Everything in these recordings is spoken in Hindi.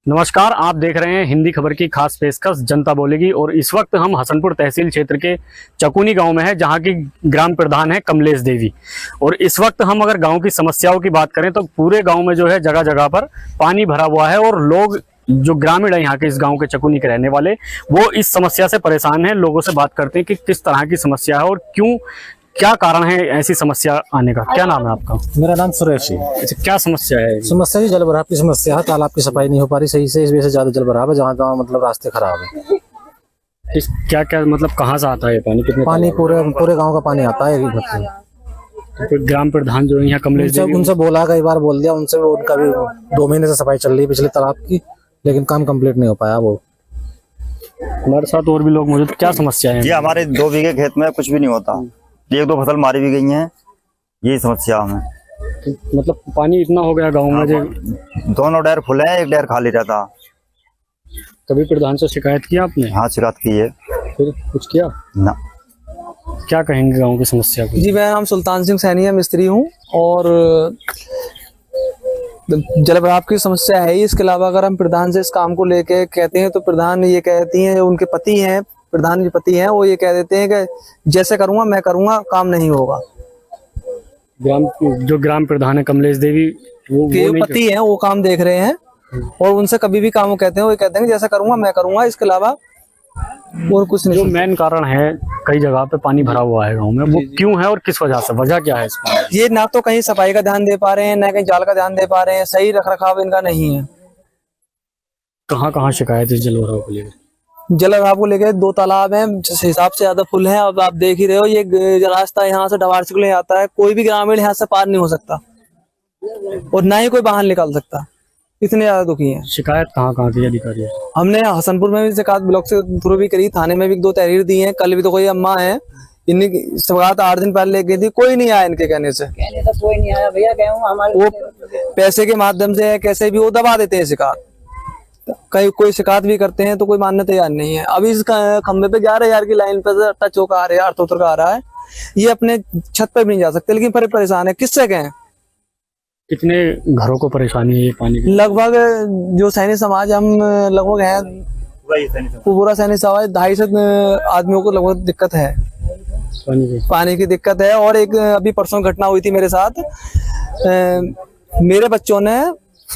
नमस्कार, आप देख रहे हैं हिंदी खबर की खास पेशकश जनता बोलेगी। और इस वक्त हम हसनपुर तहसील क्षेत्र के चकुनी गांव में है, जहां की ग्राम प्रधान है कमलेश देवी। और इस वक्त हम अगर गांव की समस्याओं की बात करें तो पूरे गांव में जो है जगह जगह पर पानी भरा हुआ है और लोग जो ग्रामीण है यहाँ के इस गांव के चकुनी के रहने वाले, वो इस समस्या से परेशान हैं। लोगों से बात करते हैं कि किस तरह की समस्या है और क्यों, क्या कारण है ऐसी समस्या आने का। क्या नाम है आपका? मेरा नाम सुरेश है। अच्छा, क्या समस्या है? समस्या जी जल भराव की समस्या है। तालाब की सफाई नहीं हो पा रही सही से, इस वजह से ज्यादा जल भराव है। जहाँ जहाँ मतलब रास्ते खराब है। क्या क्या मतलब कहाँ से आता है पानी? कितने पानी पूरे गांव का पानी आता है। तो ग्राम प्रधान जो है यहाँ कमलेश देवी, उनसे बोला, कई बार बोल दिया उनसे। उनका भी 2 महीने से सफाई चल रही है पिछले तालाब की, लेकिन काम कंप्लीट नहीं हो पाया। वो हमारे साथ और भी लोग मौजूद। क्या समस्या है? ये हमारे 2 बीघे खेत में कुछ भी नहीं होता। 1-2 फसल मारी भी गई हैं। यही समस्या हमें। मतलब पानी इतना हो गया गांव में जो 2 डैर फुल है, 1 डैर खाली रहता। कभी प्रधान से शिकायत किया आपने? हाँ, शिकायत की है। फिर कुछ किया ना। क्या कहेंगे गांव की समस्या को? जी, मेरा नाम सुल्तान सिंह सैनी है, मिस्त्री हूँ। और जल भराव की समस्या है ही। इसके अलावा अगर हम प्रधान से इस काम को लेके कहते हैं तो प्रधान ये कहती हैं, उनके पति हैं, प्रधान के पति हैं, वो ये कह देते हैं कि जैसे करूंगा मैं करूंगा, काम नहीं होगा। ग्राम प्रधान है कमलेश देवी, वो पति हैं, वो काम देख रहे हैं। और उनसे कभी भी काम वो कहते हैं, वो कहते हैं जैसा करूंगा मैं करूंगा, इसके अलावा और कुछ नहीं। जो मेन कारण है, कई जगह पे पानी भरा हुआ है गांव में, वो क्यों है और किस वजह से? वजह क्या है इसमें? ये ना तो कहीं सफाई का ध्यान दे पा रहे हैं, ना कहीं जाल का ध्यान दे पा रहे हैं। सही रख रखाव इनका नहीं है। कहाँ कहाँ शिकायत है जल भराव को लेकर? जल भराव को लेकर 2 तालाब हैं, जिस हिसाब से ज्यादा फुल है। अब आप देख ही रहे हो, ये रास्ता यहाँ से डवारसी को ले आता है। कोई भी ग्रामीण यहाँ से पार नहीं हो सकता और ना ही कोई बाहर निकाल सकता। इतने ज्यादा दुखी हैं। शिकायत कहाँ कहाँ की अधिकारी? हमने हसनपुर में भी शिकायत ब्लॉक से थ्रू भी करी, थाने में भी 2 तहरीर दी हैं। कल भी तो कोई अम्मा है, इन्हीं शिकायत 8 दिन पहले लेके थी, कोई नहीं आया इनके कहने से। तो कोई नहीं आया भैया, वो पैसे के माध्यम से कैसे भी वो दबा देते हैं शिकायत। कहीं कोई शिकायत भी करते हैं तो कोई मानने तैयार नहीं है। अभी इस खंबे पे 11,000 की लाइन पे टच होकर आ रहा है, अर्थ उतर आ रहा है। ये अपने छत पे भी नहीं जा सकते, लेकिन परेशान है। किससे कहें? कितने घरों को परेशानी है ये पानी की? लगभग जो सैनिक समाज हम लगभग है, पूरा सैनिक समाज 250 आदमियों को लगभग दिक्कत है, पानी की दिक्कत है। और एक अभी परसों घटना हुई थी मेरे साथ। मेरे बच्चों ने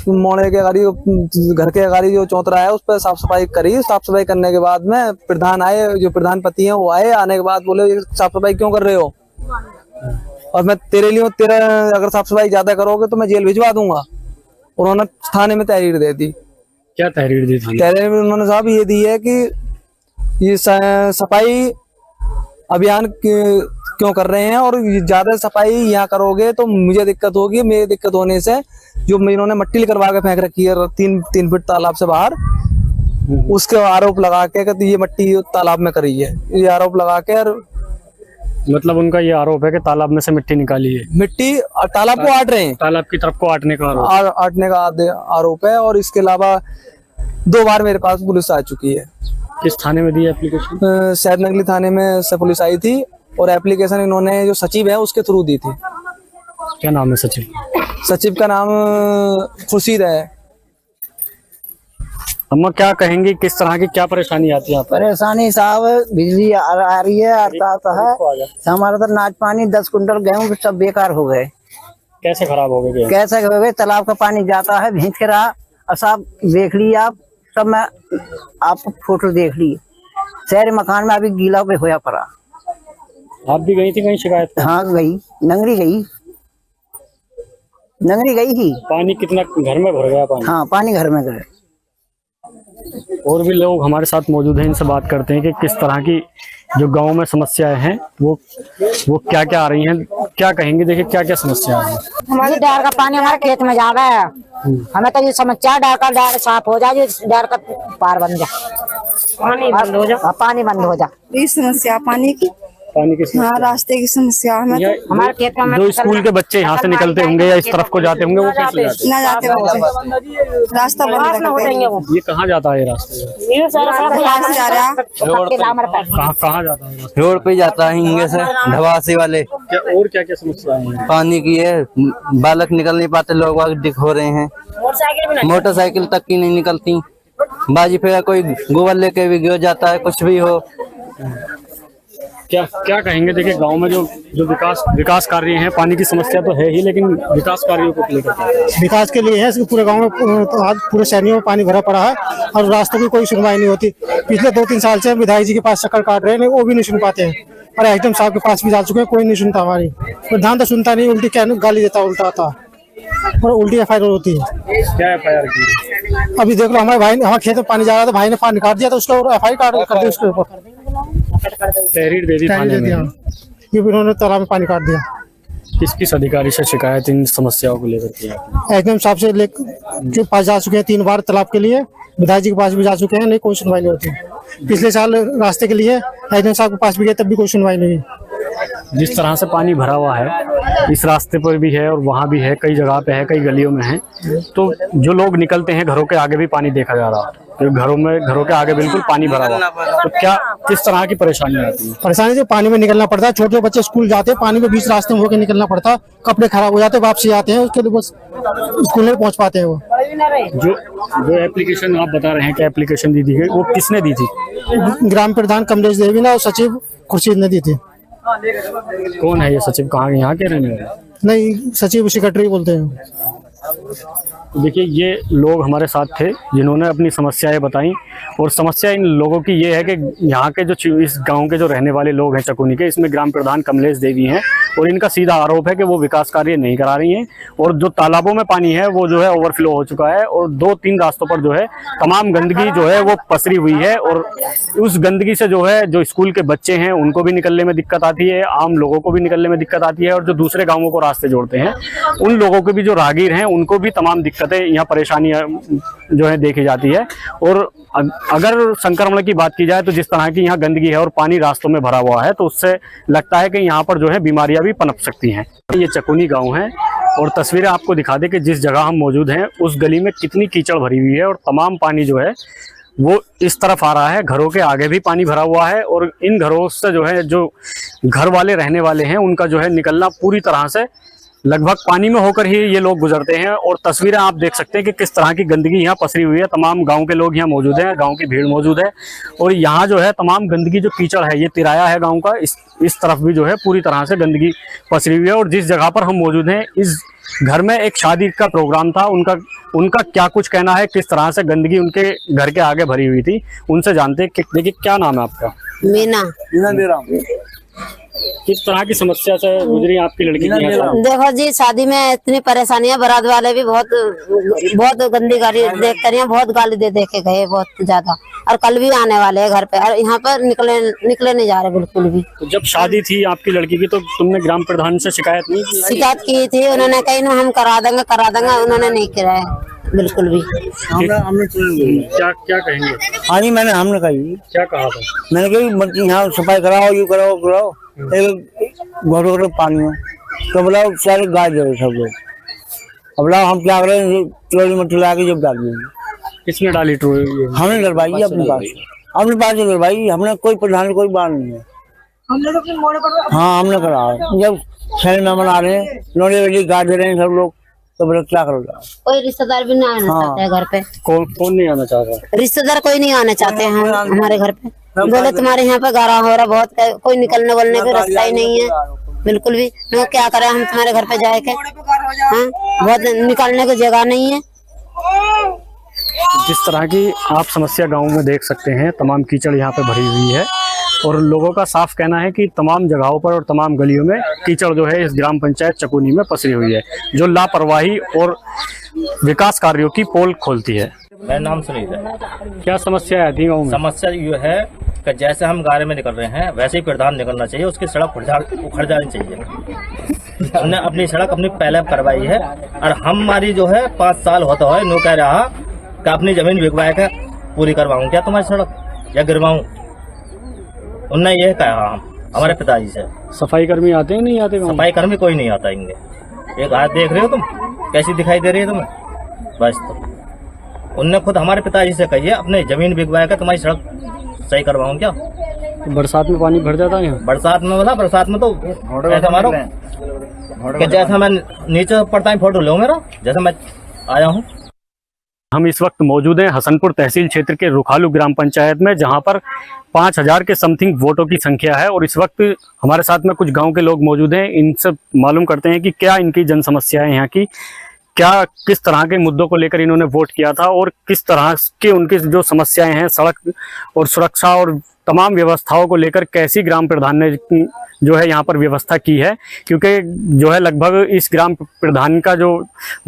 मोड़े के गाड़ी, घर के गाड़ी जो चौतरा है उस पर साफ सफाई करी। साफ सफाई करने के बाद में प्रधान आए, जो प्रधान पति हैं वो आए। आने के बाद बोले साफ सफाई क्यों कर रहे हो, और मैं तेरा अगर साफ सफाई ज्यादा करोगे तो मैं जेल भिजवा दूंगा। उन्होंने थाने में तहरीर दे दी। क्या तहरीर दी? तहरीर में उन्होंने साहब ये दी है कि ये सफाई अभियान क्यों कर रहे हैं, और ज्यादा सफाई यहाँ करोगे तो मुझे दिक्कत होगी। मेरी दिक्कत होने से जो इन्होंने मट्टी करवा के फेंक रखी है 3 फीट तालाब से बाहर, उसके आरोप लगा के कि ये मट्टी तालाब में करी है, ये आरोप लगा के। मतलब उनका ये आरोप है कि तालाब में से मिट्टी निकाली है, मिट्टी तालाब को आट रहे हैं, तालाब की तरफ को आटने का आरोप है। और इसके अलावा 2 बार मेरे पास पुलिस आ चुकी है। किस थाने में दी एप्लीकेशन? सैदनगली थाने में से पुलिस आई थी, और एप्लीकेशन इन्होंने जो सचिव है उसके थ्रू दी थी। क्या नाम है सचिव? सचिव का नाम खुर्शीद है। अम्मा, क्या कहेंगे, किस तरह की क्या परेशानी आती है? परेशानी साहब, बिजली आ रही है, आता है। हमारा तो नाच पानी 10 कुंटल गेहूं सब बेकार हो गए। कैसे खराब हो गए? कैसे हो गए? तालाब का पानी जाता है, भींच के रहा। और साहब देख ली आप, सब मैं आपको फोटो देख ली। शहर मकान में अभी गीला पे होया पड़ा। आप भी गई थी कहीं शिकायत? हाँ गई, नंगरी गई ही। पानी कितना घर में भर गया? पानी? हाँ, पानी घर में गए। और भी लोग हमारे साथ मौजूद हैं, इनसे बात करते हैं कि किस तरह की जो गांव में समस्याएं हैं वो क्या क्या आ रही हैं। क्या कहेंगे, देखिए क्या क्या समस्या है। हमारी डार का पानी हमारे खेत में जा रहा है। हमें तो ये समस्या, डार साफ हो जाए, डार का पार बन जाए, पानी बंद हो जाए। यही समस्या पानी की। पानी की हाँ, रास्ते की समस्या है। या हमारे खेत में जो स्कूल के बच्चे यहाँ से निकलते होंगे या इस तरफ को जाते होंगे वो कैसे जाते ना जाते बच्चे, रास्ता बंद रखते हैं। हैं? ये कहाँ जाता है ये रास्ते? यहाँ से जा रहा है, कहाँ जाता है रास्ता? रोड पे जाता है हिंगे से ढवासी वाले। क्या और क्या क्या समस्याएं हैं? पानी की है, बालक निकल नहीं पाते, लोग वाग दिख हो रहे हैं, मोटरसाइकिल तक की नहीं निकलती, बाजी फिर कोई गोबर लेके भी गिर जाता है, कुछ भी हो। क्या क्या कहेंगे? देखिए गांव में जो जो विकास कार्य हैं, पानी की समस्या तो है ही, लेकिन विकास कार्यों को लेकर क्या? विकास के लिए है इसके पूरे गांव में तो आज पूरे शहरों में पानी भरा पड़ा है और रास्तों की कोई सुनवाई नहीं होती। पिछले 2-3 साल से विधायक जी के पास चक्कर काट रहे हैं, वो भी नहीं सुन पाते हैं। और एसडीएम साहब के पास भी जा चुके हैं, कोई नहीं सुनता हमारी। प्रधान तो सुनता नहीं, उल्टी क्या गाली देता, उल्टा आता और उल्टी FIR होती है। क्या FIR की? अभी देख लो, हमारे भाई हमारे खेत में पानी जा रहा था, भाई ने पानी काट दिया तो उसका FIR कर दी, उसके ऊपर तहरीर दे दी थाने में। ये भी उन्होंने तालाब में पानी काट दिया। किस किस अधिकारी से शिकायत इन समस्याओं को लेकर की आपने? एसडीएम साहब से के पास जा चुके हैं 3 बार तालाब के लिए, विधायक जी के पास भी जा चुके हैं, नहीं कोई सुनवाई नहीं होती। पिछले साल रास्ते के लिए एसडीएम साहब के पास भी गए, तब भी कोई सुनवाई नहीं। जिस तरह से पानी भरा हुआ है, इस रास्ते पर भी है और वहाँ भी है, कई जगह पे है, कई गलियों में है, तो जो लोग निकलते हैं घरों के आगे भी पानी देखा जा रहा है, तो घरों के आगे बिल्कुल पानी भरा हुआ, तो क्या किस तरह की परेशानी आती है? परेशानी से पानी में निकलना पड़ता है, छोटे बच्चे स्कूल जाते हैं, पानी में बीच रास्ते में होकर निकलना पड़ता है, कपड़े खराब हो जाते हैं, वापसी आते हैं, उसके लिए बस स्कूल नहीं पहुंच पाते हैं वो। जो एप्लीकेशन आप बता रहे हैं, क्या एप्लीकेशन दी थी, वो किसने दी थी? ग्राम प्रधान कमलेश देवी ने और सचिव खुर्शीद ने दी थी। कौन है ये सचिव? कहाँ यहाँ के रहने वाले? नहीं, सचिव सेक्रेटरी बोलते हैं। देखिए ये लोग हमारे साथ थे जिन्होंने अपनी समस्याएं बताई, और समस्या इन लोगों की ये है कि यहाँ के जो इस गांव के जो रहने वाले लोग हैं चकुनी के, इसमें ग्राम प्रधान कमलेश देवी हैं, और इनका सीधा आरोप है कि वो विकास कार्य नहीं करा रही हैं, और जो तालाबों में पानी है वो जो है ओवरफ्लो हो चुका है, और 2-3 रास्तों पर जो है तमाम गंदगी जो है वो पसरी हुई है, और उस गंदगी से जो है जो स्कूल के बच्चे हैं उनको भी निकलने में दिक्कत आती है, आम लोगों को भी निकलने में दिक्कत आती है, और जो दूसरे गाँवों को रास्ते जोड़ते हैं उन लोगों के भी जो राहगीर हैं उनको भी तमाम दिक्कतें, यहाँ परेशानियां जो है देखी जाती है। और अगर संक्रमण की बात की जाए तो जिस तरह की यहाँ गंदगी है और पानी रास्तों में भरा हुआ है, तो उससे लगता है कि यहाँ पर जो है बीमारियां भी पनप सकती हैं। ये चकुनी गांव है, और तस्वीरें आपको दिखा दे कि जिस जगह हम मौजूद हैं उस गली में कितनी कीचड़ भरी हुई है, और तमाम पानी जो है वो इस तरफ आ रहा है, घरों के आगे भी पानी भरा हुआ है, और इन घरों से जो है जो घर वाले रहने वाले हैं उनका जो है निकलना पूरी तरह से लगभग पानी में होकर ही ये लोग गुजरते हैं। और तस्वीरें आप देख सकते हैं कि किस तरह की गंदगी यहाँ पसरी हुई है। तमाम गांव के लोग यहाँ मौजूद हैं, गांव की भीड़ मौजूद है, और यहाँ जो है तमाम गंदगी जो कीचड़ है, ये तिराया है गांव का, इस तरफ भी जो है पूरी तरह से गंदगी पसरी हुई है। और जिस जगह पर हम मौजूद हैं, इस घर में एक शादी का प्रोग्राम था, उनका क्या कुछ कहना है, किस तरह से गंदगी उनके घर के आगे भरी हुई थी, उनसे जानते हैं। देखिए क्या नाम है आपका? मीना। किस तरह की समस्या से गुजरी आपकी लड़की की? देखो जी, शादी में इतनी परेशानियां, बारात वाले भी बहुत गंदी गाली देख कर बहुत गाली दे के गए, बहुत ज्यादा, और कल भी आने वाले हैं घर पे, और यहाँ पर निकले नहीं जा रहे बिल्कुल भी। तो जब शादी थी आपकी लड़की की तो तुमने ग्राम प्रधान से शिकायत नहीं की? शिकायत की थी, उन्होंने कही ना हम करा देंगे, उन्होंने नहीं कराया बिल्कुल भी। क्या कहेंगे? हाँ जी, हमने कही, क्या कहा था? मैंने कही यहाँ सफाई कराओ, यू कराओ, घोटो पानी में, तो बोला सारे गाय दे रहे सब लोग। अब बोला हम क्या करें, ट्रोली में ठुला के जब डाल देंगे। किसने डाली ट्रोली? हमने डरवाई अपने पास से डरवाई, हमने कोई प्रधान कोई बात नहीं है, हाँ हमने करा। जब शहर में मना रहे हैं, नोड़ी वेली गाय दे रहे हैं सब लोग, तो बोले क्या करो? कोई रिश्तेदार भी नहीं आना चाहते हैं घर पे। कौन नहीं आना चाहता? रिश्तेदार कोई नहीं आना चाहते हैं हमारे घर पे। बोले तुम्हारे यहाँ पे गारा हो रहा बहुत, कोई निकलने बोलने का रास्ता ही नहीं है बिल्कुल भी। तो क्या करें हम तुम्हारे घर पे जाए के? हाँ, बहुत निकलने की जगह नहीं है। जिस तरह की आप समस्या गांव में देख सकते हैं, तमाम कीचड़ यहाँ पे भरी हुई है, और लोगों का साफ कहना है कि तमाम जगहों पर और तमाम गलियों में कीचड़ जो है इस ग्राम पंचायत चकुनी में पसरी हुई है, जो लापरवाही और विकास कार्यों की पोल खोलती है। मेरा नाम सुनील है। क्या समस्या आती है गाँव में? समस्या ये है कि जैसे हम गारे में निकल रहे हैं वैसे ही प्रधान निकलना चाहिए, उसकी सड़क उखड़ जानी चाहिए। हमने अपनी सड़क अपनी पहले करवाई है, और हमारी जो है 5 साल होता है नो कह रहा कि अपनी जमीन बिकवाए कर पूरी करवाऊं क्या तुम्हारी सड़क, या गिरवाऊं? उनने ये कहा हम हमारे पिताजी से। सफाई कर्मी आते हैं नहीं आते गाँव में? सफाई कर्मी कोई नहीं आता इनके। एक हाथ देख रहे हो तुम कैसी दिखाई दे रही है तुम्हें, बस। तो उनने खुद हमारे पिताजी से कही है अपने जमीन बिकवा कर तुम्हारी सड़क सही करवाऊं क्या। बरसात में पानी भर जाता है यहाँ? बरसात में बोला, बरसात में तो ऐसा मारो कि जैसा मैं नीचे पड़ता है फोटो लो मेरा, जैसा मैं आया हूँ। हम इस वक्त मौजूद हैं हसनपुर तहसील क्षेत्र के रुखालू ग्राम पंचायत में, जहां पर 5000 के समथिंग वोटों की संख्या है। और इस वक्त हमारे साथ में कुछ गांव के लोग मौजूद हैं। इनसे मालूम करते हैं कि क्या इनकी जन समस्याएं यहाँ की, क्या किस तरह के मुद्दों को लेकर इन्होंने वोट किया था और किस तरह के उनकी जो समस्याएं हैं सड़क और सुरक्षा और तमाम व्यवस्थाओं को लेकर कैसी ग्राम प्रधान ने जो है यहाँ पर व्यवस्था की है। क्योंकि जो है लगभग इस ग्राम प्रधान का जो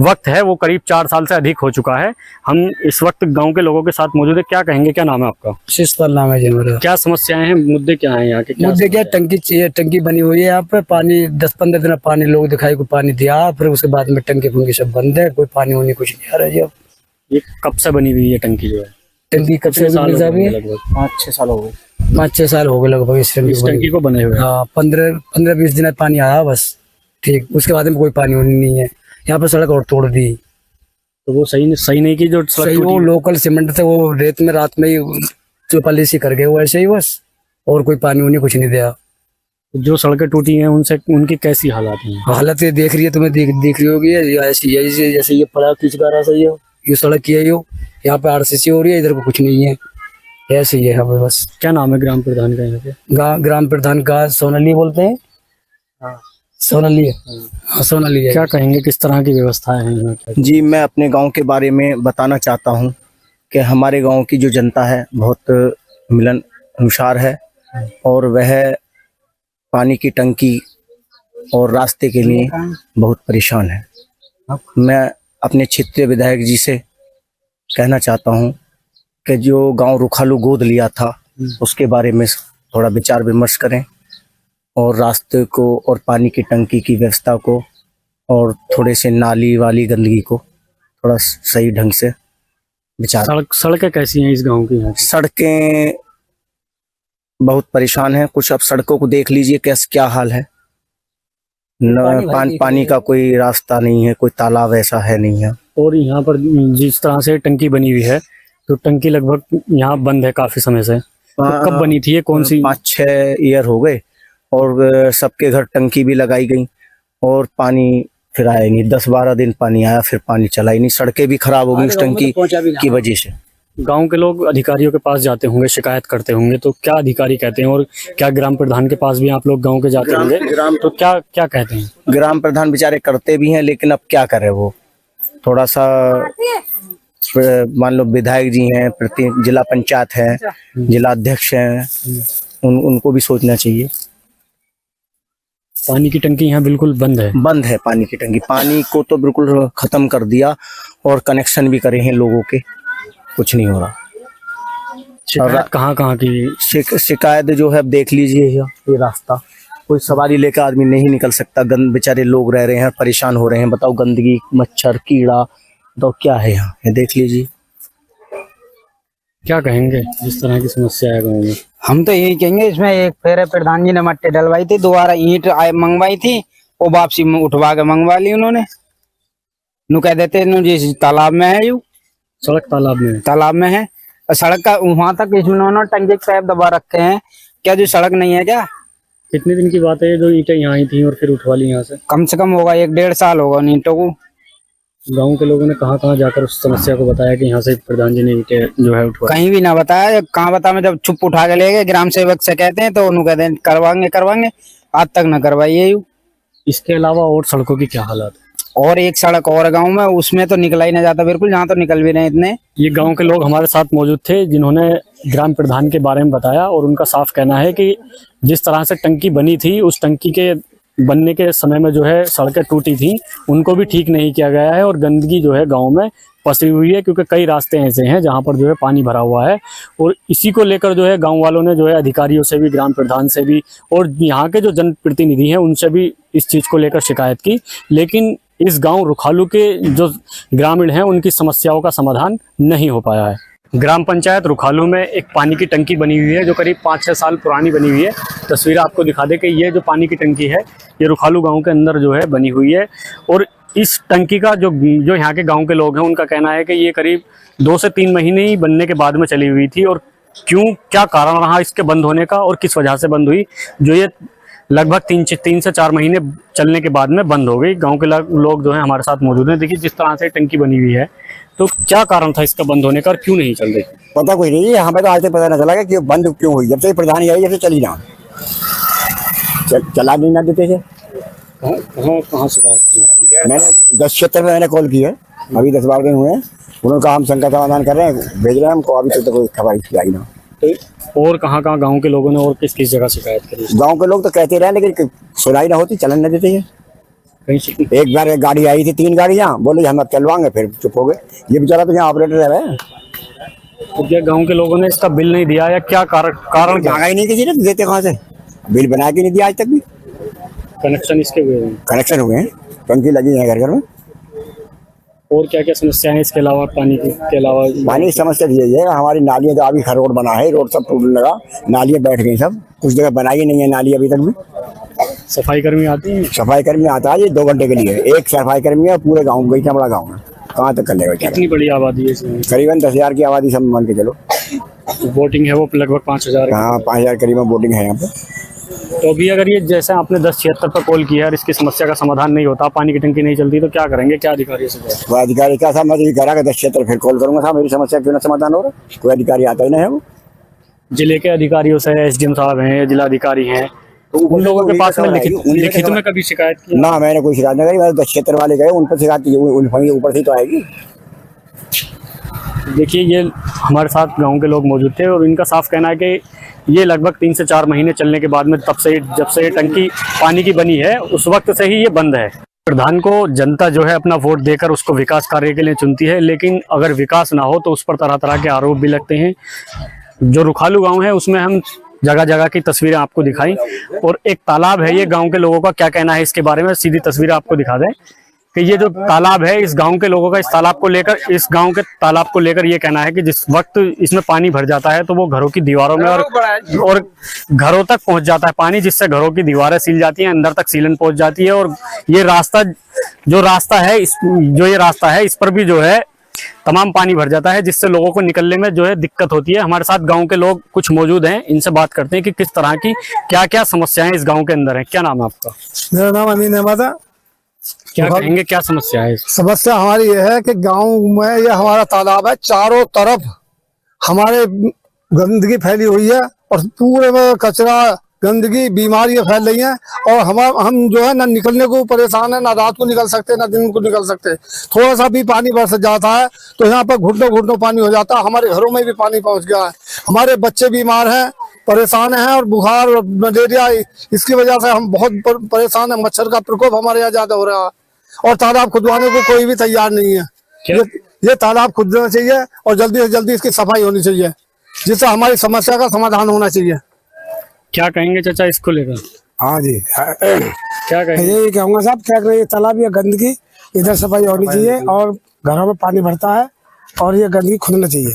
वक्त है वो करीब 4 साल से अधिक हो चुका है। हम इस वक्त गांव के लोगों के साथ मौजूद है। क्या कहेंगे, क्या नाम है आपका? शिशपाल नाम है जी मेरा। क्या समस्याएं हैं, मुद्दे क्या हैं यहाँ के? मुद्दे क्या, टंकी चाहिए, टंकी बनी हुई है यहाँ पे, पानी 10-15 दिन पानी लोग दिखाई को पानी दिया, फिर उसके बाद में टंकी फंकी सब बंद है, कोई पानी होने कुछ नहीं आ रहा जी। अब ये कब से बनी हुई है टंकी? जो है टंकी कब से लगभग 5-6 साल हो गए। 5-6 साल हो गए लगभग इस टंकी को बने हुए। हाँ, 15-20 दिन पानी आया बस, ठीक। उसके बाद में कोई पानी होनी नहीं है यहाँ पे। सड़क और तोड़ दी तो वो सही नहीं की जो सही, वो लोकल सीमेंट थे, वो रेत में रात में ही पॉलिसी कर गए वो ऐसे ही बस, और कोई पानी होनी कुछ नहीं दिया। जो सड़कें टूटी हैं उनसे उनकी कैसी हालात हैं? हालत ये देख रही है, तुम्हें देख रही होगी ऐसी, जैसे ये पड़ा खींचगारा सही है, ये सड़क की है, यो यहाँ पे आरसीसी हो रही है, इधर को कुछ नहीं है, ऐसे ही है यहाँ पे बस। क्या नाम है ग्राम प्रधान का यहाँ पे? ग्राम प्रधान का सोनाली बोलते हैं। हाँ, सोनाली है। हाँ, सोनाली है। क्या कहेंगे, किस तरह की व्यवस्था है यहाँ पे? जी, मैं अपने गांव के बारे में बताना चाहता हूं कि हमारे गांव की जो जनता है बहुत मिलनसार है और वह पानी की टंकी और रास्ते के लिए बहुत परेशान है। मैं अपने क्षेत्रीय विधायक जी से कहना चाहता हूं कि जो गांव रुखालू गोद लिया था उसके बारे में थोड़ा विचार विमर्श करें और रास्ते को और पानी की टंकी की व्यवस्था को और थोड़े से नाली वाली गंदगी को थोड़ा सही ढंग से विचार। सड़कें कैसी हैं इस गांव की? यहाँ सड़कें बहुत परेशान हैं। कुछ अब सड़कों को देख लीजिए कैसे क्या हाल है। पानी का कोई रास्ता नहीं है, कोई तालाब ऐसा है नहीं है। और यहाँ पर जिस तरह से टंकी बनी हुई है तो टंकी लगभग यहाँ बंद है काफी समय से। तो कब बनी थी ये, कौन सी? 5-6 ईयर हो गए और सबके घर टंकी भी लगाई गई और पानी फिर आया नहीं। 10-12 दिन पानी आया, फिर पानी चला ही नहीं। सड़कें भी खराब हो गई उस टंकी की वजह से। गांव के लोग अधिकारियों के पास जाते होंगे, शिकायत करते होंगे, तो क्या अधिकारी कहते हैं? और क्या ग्राम प्रधान के पास भी आप लोग गांव के जाते होंगे तो क्या क्या कहते हैं? ग्राम प्रधान बेचारे करते भी हैं, लेकिन अब क्या करे, वो थोड़ा सा मान लो विधायक जी हैं, जिला पंचायत है, जिला अध्यक्ष हैं, उनको भी सोचना चाहिए। पानी की टंकी यहाँ बिल्कुल बंद है पानी की टंकी। पानी को तो बिल्कुल खत्म कर दिया और कनेक्शन भी करे हैं लोगों के, कुछ नहीं हो रहा। शिकायत कहाँ की? शिकायत जो है अब देख लीजिए, ये रास्ता कोई सवारी लेकर आदमी नहीं निकल सकता। बेचारे लोग रह रहे हैं, परेशान हो रहे हैं। बताओ, गंदगी, मच्छर, कीड़ा, तो क्या है यहाँ, ये देख लीजिए। क्या कहेंगे जिस तरह की समस्या है गाँव में? हम तो यही कहेंगे, इसमें एक फेरे प्रधान जी ने मट्टी डलवाई थी, दोबारा ईंट मंगवाई थी, वो वापसी में उठवा के मंगवा ली उन्होंने। नु कह देते जिस तालाब में है, यू सड़क तालाब में है। सड़क का वहां तक इन्होंने टंकी पैप दबा रखे हैं। क्या जो सड़क नहीं है क्या? कितने दिन की बात है जो ईंटें यहाँ आई थी और फिर उठवा ली यहाँ से? कम से कम होगा 1-1.5 साल होगा उन ईंटों को। गांव के लोगों ने कहाँ जाकर उस समस्या को बताया कि यहाँ से प्रधान जी ने ईंटें जो है उठवा? कहीं भी ना बताया। कहाँ बता, मैं जब चुप उठा के ले गए ग्राम सेवक से कहते हैं तो उन्होंने कहते हैं करवाएंगे, आज तक न करवाइए। इसके अलावा और सड़कों की क्या हालत है? और एक सड़क और गांव में, उसमें तो निकला ही ना जाता बिल्कुल, जहाँ तो निकल भी नहीं इतने। ये गांव के लोग हमारे साथ मौजूद थे जिन्होंने ग्राम प्रधान के बारे में बताया और उनका साफ कहना है कि जिस तरह से टंकी बनी थी, उस टंकी के बनने के समय में जो है सड़कें टूटी थी, उनको भी ठीक नहीं किया गया है और गंदगी जो है गाँव में पसरी हुई है, क्योंकि कई रास्ते ऐसे हैं जहाँ पर जो है पानी भरा हुआ है। और इसी को लेकर जो है गांव वालों ने जो है अधिकारियों से भी, ग्राम प्रधान से भी और यहाँ के जो जनप्रतिनिधि हैं उनसे भी इस चीज़ को लेकर शिकायत की, लेकिन इस गांव रुखालू के जो ग्रामीण हैं उनकी समस्याओं का समाधान नहीं हो पाया है। ग्राम पंचायत रुखालू में एक पानी की टंकी बनी हुई है जो करीब 5-6 साल पुरानी बनी हुई है। तस्वीर आपको दिखा दे कि ये जो पानी की टंकी है ये रुखालू गांव के अंदर जो है बनी हुई है। और इस टंकी का जो यहाँ के गांव के लोग हैं उनका कहना है कि ये करीब 2 से 3 महीने ही बनने के बाद में चली हुई थी, और क्या कारण रहा इसके बंद होने का और किस वजह से बंद हुई, जो ये लगभग 3 से 4 महीने चलने के बाद में बंद हो गई। गांव के लोग जो है हमारे साथ मौजूद हैं। देखिए जिस तरह से टंकी बनी हुई है, तो क्या कारण था इसका बंद होने का और क्यों नहीं चल रही? पता कुछ नहीं है, हमें तो आज तक पता न चला कि बंद क्यों हुई। जब से प्रधान आई जब से चली ना चला नहीं ना देते थे। कहाँ शिकायत? मैंने 10 क्षेत्र में मैंने कॉल की है, अभी 10-12 दिन हुए हैं। उन्होंने कहा हम शंका समाधान कर रहे हैं, भेज रहे हैं हमको, अभी तक तो कोई खबर आई ना। और कहाँ गांव के लोगों ने और किस किस जगह शिकायत करी? गांव के लोग तो कहते रहे लेकिन सुनाई ना होती, चलन न देते हैं। एक बार एक गाड़ी आई थी, 3 गाड़ियाँ, बोले हम अब चलवाएंगे, फिर चुप हो गए। ये बेचारा तो यहाँ ऑपरेटर है। तो क्या गांव के लोगों ने इसका बिल नहीं दिया या क्या कारण मांगा ही नहीं किसी ने, देते कहाँ से? बिल बना के नहीं दिया आज तक भी। कनेक्शन इसके हुए हैं? कनेक्शन हुए हैं, टंकी लगी है घर घर में। और क्या क्या समस्या है इसके अलावा? पानी के अलावा पानी की समस्या यही है, हमारी नालियाँ तो अभी रोड बना है, रोड सब टूटने लगा, नालियाँ बैठ गई सब, कुछ जगह बनाई नहीं है नाली अभी तक भी। सफाई कर्मी आती है? सफाई कर्मी आता है, ये 2 घंटे के लिए एक सफाई कर्मी है पूरे गाँव में। इतना बड़ा गाँव है, कहाँ तक कर लेगा? कितनी बड़ी आबादी है इसमें? करीबन 10,000 की आबादी सब मान के चलो। वोटिंग है वो लगभग 5,000। हाँ 5,000 करीबन वोटिंग है यहाँ पे। तो अभी अगर ये जैसे आपने 1076 पर कॉल किया और इसकी समस्या का समाधान नहीं होता, पानी की टंकी नहीं चलती, तो क्या करेंगे? क्या अधिकारी से? वो अधिकारी क्या साहब, मैं तो कह रहा 10 क्षेत्र फिर कॉल करूंगा साहब, मेरी समस्या क्यों ना समाधान हो रहा? कोई अधिकारी आता ही नहीं है। वो जिले के अधिकारियों से, SDM साहब हैं, जिला अधिकारी हैं, तो उन लोगों के पास में लिखित में कभी शिकायत की? ना मैंने कोई शिकायत नहीं करी, 10 क्षेत्र वाले गए, उन पर शिकायत की, ऊपर से तो आएगी। देखिए ये हमारे साथ गांव के लोग मौजूद थे और इनका साफ कहना है कि ये लगभग 3 से 4 महीने चलने के बाद में जब से ये टंकी पानी की बनी है उस वक्त से ही ये बंद है। प्रधान को जनता जो है अपना वोट देकर उसको विकास कार्य के लिए चुनती है, लेकिन अगर विकास ना हो तो उस पर तरह तरह के आरोप भी लगते हैं। जो रुखालू गाँव है उसमें हम जगह जगह की तस्वीरें आपको दिखाई, और एक तालाब है, ये गाँव के लोगों का क्या कहना है इसके बारे में सीधी तस्वीर आपको दिखा दें कि ये जो तालाब है, इस गांव के लोगों का इस गांव के तालाब को लेकर ये कहना है कि जिस वक्त इसमें पानी भर जाता है तो वो घरों की दीवारों में और घरों तक पहुंच जाता है पानी, जिससे घरों की दीवारें सिल जाती हैं, अंदर तक सीलन पहुंच जाती है। और ये रास्ता है इस पर भी जो है तमाम पानी भर जाता है, जिससे लोगों को निकलने में जो है दिक्कत होती है। हमारे साथ गाँव के लोग कुछ मौजूद हैं, इनसे बात करते हैं कि किस तरह की क्या क्या समस्याएं इस गाँव के अंदर है। क्या नाम है आपका? मेरा नाम अमीन अहमद है। क्या कहेंगे, क्या समस्या है? समस्या हमारी ये है कि गांव में ये हमारा तालाब है, चारों तरफ हमारे गंदगी फैली हुई है और पूरे में कचरा, गंदगी, बीमारियां फैल रही हैं। और हम जो है ना निकलने को परेशान है, ना रात को निकल सकते ना दिन को निकल सकते। थोड़ा सा भी पानी बरस जाता है तो यहाँ पर घुटनों पानी हो जाता है। हमारे घरों में भी पानी पहुँच गया है, हमारे बच्चे बीमार हैं, परेशान हैं, और बुखार और मलेरिया, इसकी वजह से हम बहुत परेशान हैं। मच्छर का प्रकोप हमारे यहाँ ज्यादा हो रहा है और तालाब खुदवाने को कोई भी तैयार नहीं है। ये तालाब खुदना चाहिए और जल्दी से जल्दी इसकी सफाई होनी चाहिए, जिससे हमारी समस्या का समाधान होना चाहिए। क्या कहेंगे चाचा इसको लेकर? हाँ जी, क्या कहेंगे? यही कहूँगा साहब, क्या ये तालाब या गंदगी इधर सफाई होनी चाहिए और घरों में पानी भरता है और ये गंदगी खुलना चाहिए।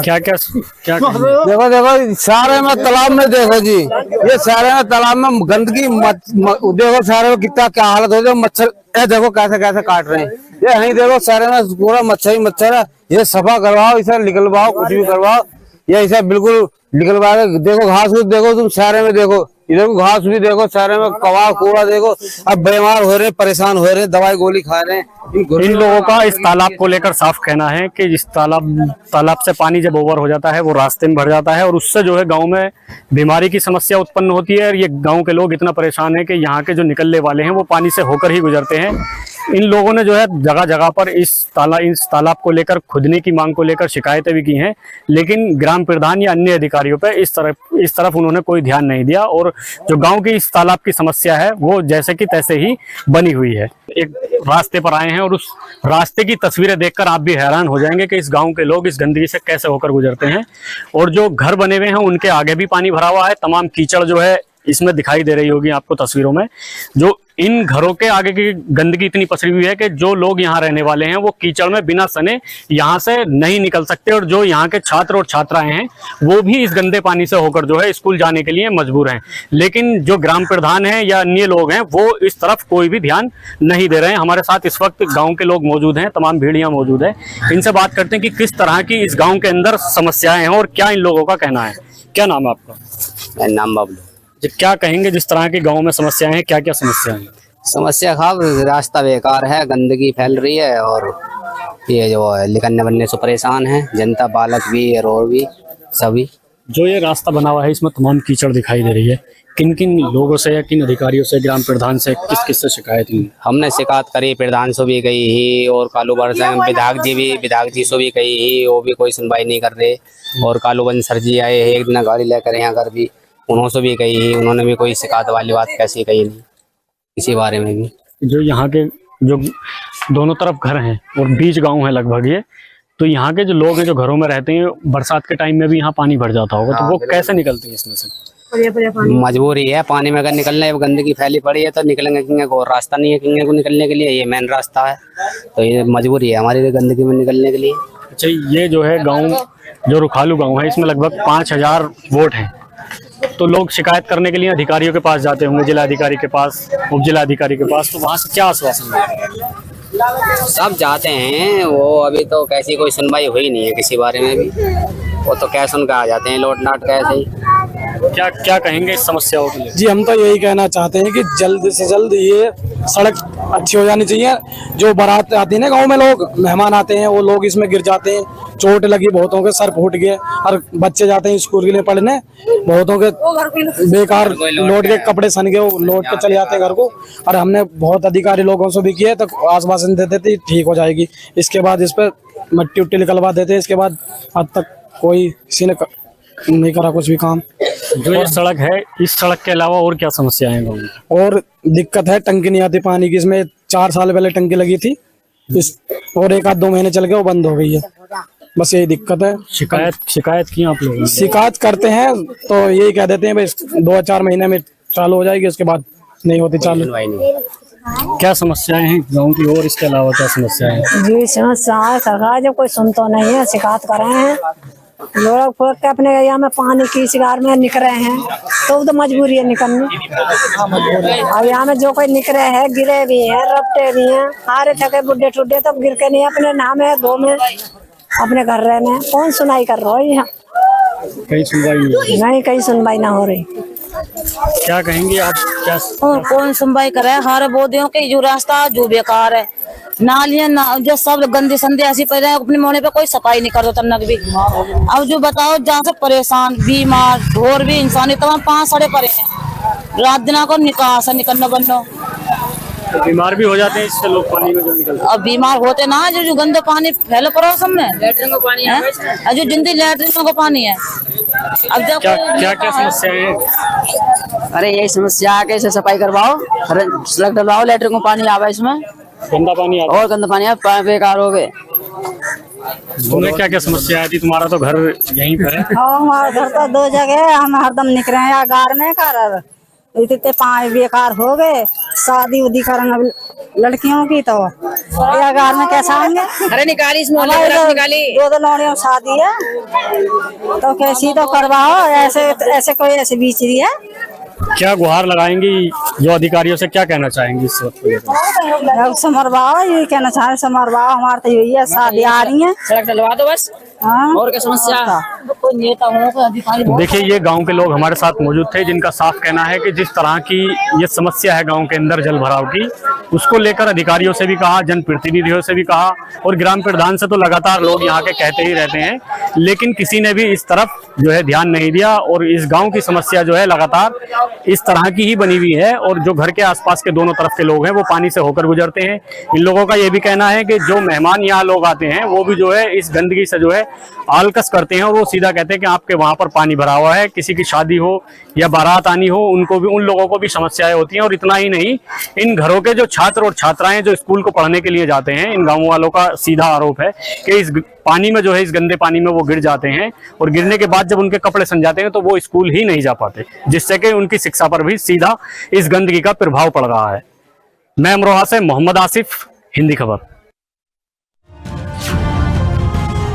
क्या देखो सारे में तालाब में देखो जी, ये सारे में तालाब में गंदगी देखो, सारे में कितना क्या हालत हो जाए। मच्छर देखो कैसे कैसे काट रहे हैं, ये नहीं देखो सारे में पूरा मच्छर ही मच्छर है। ये सफा करवाओ, इसे निकलवाओ, कुछ भी करवाओ, ये इसे बिल्कुल निकलवा के देखो। घास फूस देखो तुम सारे में, देखो इधर को घास भी देखो, सारे में कबाड़ कूड़ा देखो। अब बीमार हो रहे हैं, परेशान हो रहे हैं, दवाई गोली खा रहे हैं। इन लोगों का इस तालाब को लेकर साफ कहना है कि इस तालाब से पानी जब ओवर हो जाता है वो रास्ते में भर जाता है और उससे जो है गांव में बीमारी की समस्या उत्पन्न होती है। और ये गांव के लोग इतना परेशान है कि यहाँ के जो निकलने वाले हैं वो पानी से होकर ही गुजरते हैं। इन लोगों ने जो है जगह जगह पर इस तालाब को लेकर खुदने की मांग को लेकर शिकायतें भी की हैं, लेकिन ग्राम प्रधान या अन्य अधिकारियों पर इस तरफ उन्होंने कोई ध्यान नहीं दिया। और जो गांव की इस तालाब की समस्या है वो जैसे कि तैसे ही बनी हुई है। एक रास्ते पर आए हैं और उस रास्ते की तस्वीरें देखकर आप भी हैरान हो जाएंगे कि इस गांव के लोग इस गंदगी से कैसे होकर गुजरते हैं। और जो घर बने हुए हैं उनके आगे भी पानी भरा हुआ है, तमाम कीचड़ जो है इसमें दिखाई दे रही होगी आपको तस्वीरों में। जो इन घरों के आगे की गंदगी इतनी पसरी हुई है कि जो लोग यहाँ रहने वाले हैं वो कीचड़ में बिना सने यहाँ से नहीं निकल सकते, और जो यहाँ के छात्र और छात्राएं हैं वो भी इस गंदे पानी से होकर जो है स्कूल जाने के लिए मजबूर हैं। लेकिन जो ग्राम प्रधान है या अन्य लोग हैं वो इस तरफ कोई भी ध्यान नहीं दे रहे हैं। हमारे साथ इस वक्त गाँव के लोग मौजूद हैं, तमाम भीड़ियाँ मौजूद है। इनसे बात करते हैं कि किस तरह की इस गाँव के अंदर समस्याएं हैं और क्या इन लोगों का कहना है। क्या नाम है आपका? मेरा नाम बबलू। क्या कहेंगे जिस तरह की गांव में समस्याएं हैं, क्या क्या समस्याएं हैं? समस्या खाब रास्ता बेकार है, गंदगी फैल रही है और ये जो निकलने बनने से परेशान है जनता, बालक भी और भी सभी। जो ये रास्ता बना हुआ है इसमें तमाम कीचड़ दिखाई दे रही है, किन किन लोगों से या किन अधिकारियों से, ग्राम प्रधान से किस किस से शिकायत हुई? हमने शिकायत करी, प्रधान से भी गई ही और कालूबंश विधायक जी से भी गई ही, वो भी कोई सुनवाई नहीं कर रहे। और कालूबंश सर जी आए एक दिन गाड़ी लेकर यहाँ कर भी, उन्होंने भी गई ही, उन्होंने भी कोई शिकायत वाली बात कैसी कही नहीं इसी बारे में भी। जो यहाँ के जो दोनों तरफ घर हैं और बीच गाँव है लगभग ये, तो यहाँ के जो लोग हैं जो घरों में रहते हैं बरसात के टाइम में भी यहाँ पानी भर जाता होगा, तो वो कैसे निकलते हैं इसमें से? मजबूरी है, पानी में अगर निकलना है, गंदगी फैली पड़ी है तो निकलेंगे किंगे को रास्ता नहीं है किंगे को निकलने के लिए, ये मेन रास्ता है, तो ये मजबूरी है हमारी गंदगी में निकलने के लिए। अच्छा, ये जो है गाँव जो रुखालू गाँव है इसमें लगभग 5000 वोट हैं, तो लोग शिकायत करने के लिए अधिकारियों के पास जाते होंगे, जिला अधिकारी के पास, उप जिला अधिकारी के पास, तो वहाँ से क्या आश्वासन है? सब जाते हैं, वो अभी तो कैसी कोई सुनवाई हुई नहीं है किसी बारे में भी, वो तो क्या सुन कर आ जाते हैं लौट नाट कैसे ही। क्या क्या कहेंगे इस समस्याओं के लिए? जी हम तो यही कहना चाहते हैं कि जल्द से जल्द ये सड़क अच्छी हो जानी चाहिए। जो बारात आती है ना गांव में, लोग मेहमान आते हैं, वो लोग इसमें गिर जाते हैं, चोट लगी बहुतों के, सर फूट गए, और बच्चे जाते हैं स्कूल के लिए पढ़ने, बहुतों के बेकार लौट के कपड़े सन गए, वो लौट के चले जाते हैं घर को। और हमने बहुत अधिकारी लोगों से भी किए तो आश्वासन देते थे ठीक हो जाएगी, इसके बाद इस पर मट्टी उट्टी निकलवा देते, इसके बाद अब तक कोई किसी ने नहीं करा कुछ भी काम। जो ये सड़क है, इस सड़क के अलावा और क्या समस्या है गाँव में? और दिक्कत है, टंकी नहीं आती पानी की, इसमें 4 साल पहले टंकी लगी थी और 1-2 महीने चल गए वो बंद हो गई है, बस यही दिक्कत है। शिकायत की आप लोग? शिकायत करते हैं तो यही कह देते हैं भाई 2-4 महीने में चालू हो जाएगी, उसके बाद नहीं होती चालू। क्या समस्याएं हैं गाँव की और इसके अलावा क्या समस्याएं हैं? जी समस्या है, सरकार जब कोई सुनता नहीं है, शिकायत कर रहे हैं लोग फूक के अपने एरिया में पानी की शिकार में निकल रहे हैं, तो मजबूरी है निकलने। अब यहाँ में जो कोई निकले है, गिरे भी हैं, रपटे भी हैं, हारे थके बुढ़े टूटे, तब गिर के नहीं अपने नाम है दो में अपने घर रहने हैं। कौन सुनाई कर रहा है यहाँ? कहीं सुनवाई नहीं, कहीं सुनवाई ना हो रही। क्या कहेंगे आप? क्या कौन सुनवाई करे? हर बोदियों के जो रास्ता जो बेकार है, नालियां ना जो सब गंदे संदे ऐसी पड़े हैं, अपने मोहल्ले पे कोई सफाई नहीं करता तब भी। अब जो बताओ जहाँ से परेशान, बीमार और भी इंसान तमाम 5 सड़े पड़े हैं, रात दिन को निकलना बनना, तो बीमार भी हो जाते हैं इससे लोग पानी में जो निकलते। अब बीमार होते ना, जो गंदे पानी फैले पड़ा सब में, लैट्रिन का पानी है, जो जिंदगी लैट्रिन का पानी है। अब जब क्या क्या समस्या है? अरे यही समस्या है, कैसे सफाई करवाओ, सड़क डलवाओ, लैट्रिन का पानी आवा, इसमें गंदा पानी आता और गंदा पानी है, बेकार हो गए। तुम्हें क्या क्या समस्या आई थी? तुम्हारा तो घर यहीं पर है। हमारा घर तो 2 जगह है, हम हरदम निकले हैं गार में कर, इतने 5 बेकार हो गए, शादी उदी करेंगे लड़कियों की तो गार में कैसा आएंगे? अरे निकाली इसमें निकाली 2 लौड़ियों शादी है तो कैसी तो करवाओ, ऐसे कोई ऐसे बीच रही है। क्या गुहार लगाएंगी जो अधिकारियों से, क्या कहना चाहेंगी इस वक्त? समरवाओ, ये कहना चाह रहे समरवाओ, हमारे तो यही है, शादी आ रही है, सड़क डलवा दो बस। और क्या समस्या? कोई नेता हो, कोई अधिकारी। देखिए, ये गांव के लोग हमारे साथ मौजूद थे जिनका साफ कहना है कि जिस तरह की ये समस्या है गांव के अंदर जल भराव की, उसको लेकर अधिकारियों से भी कहा, जनप्रतिनिधियों से भी कहा और ग्राम प्रधान से तो लगातार लोग यहाँ के कहते ही रहते हैं, लेकिन किसी ने भी इस तरफ जो है ध्यान नहीं दिया। और इस गांव की समस्या जो है लगातार इस तरह की ही बनी हुई है, और जो घर के आसपास के दोनों तरफ के लोग हैं वो पानी से होकर गुजरते हैं। इन लोगों का ये भी कहना है कि जो मेहमान यहाँ लोग आते हैं वो भी जो है इस गंदगी से जो है आलकस करते हैं, और वो सीधा कहते हैं कि आपके वहाँ पर पानी भरा हुआ है। किसी की शादी हो या बारात आनी हो, उनको भी, उन लोगों को भी समस्याएं होती हैं। और इतना ही नहीं, इन घरों के जो छात्र और छात्राएं जो स्कूल को पढ़ने के लिए जाते हैं, इन गाँव वालों का सीधा आरोप है कि इस पानी में जो है, इस गंदे पानी में वो गिर जाते हैं, और गिरने के बाद जब उनके कपड़े सन जाते हैं तो वो स्कूल ही नहीं जा पाते, जिससे कि उनकी शिक्षा पर भी सीधा इस गंदगी का प्रभाव पड़ रहा है। मैं अमरोहा से मोहम्मद आसिफ, हिंदी खबर।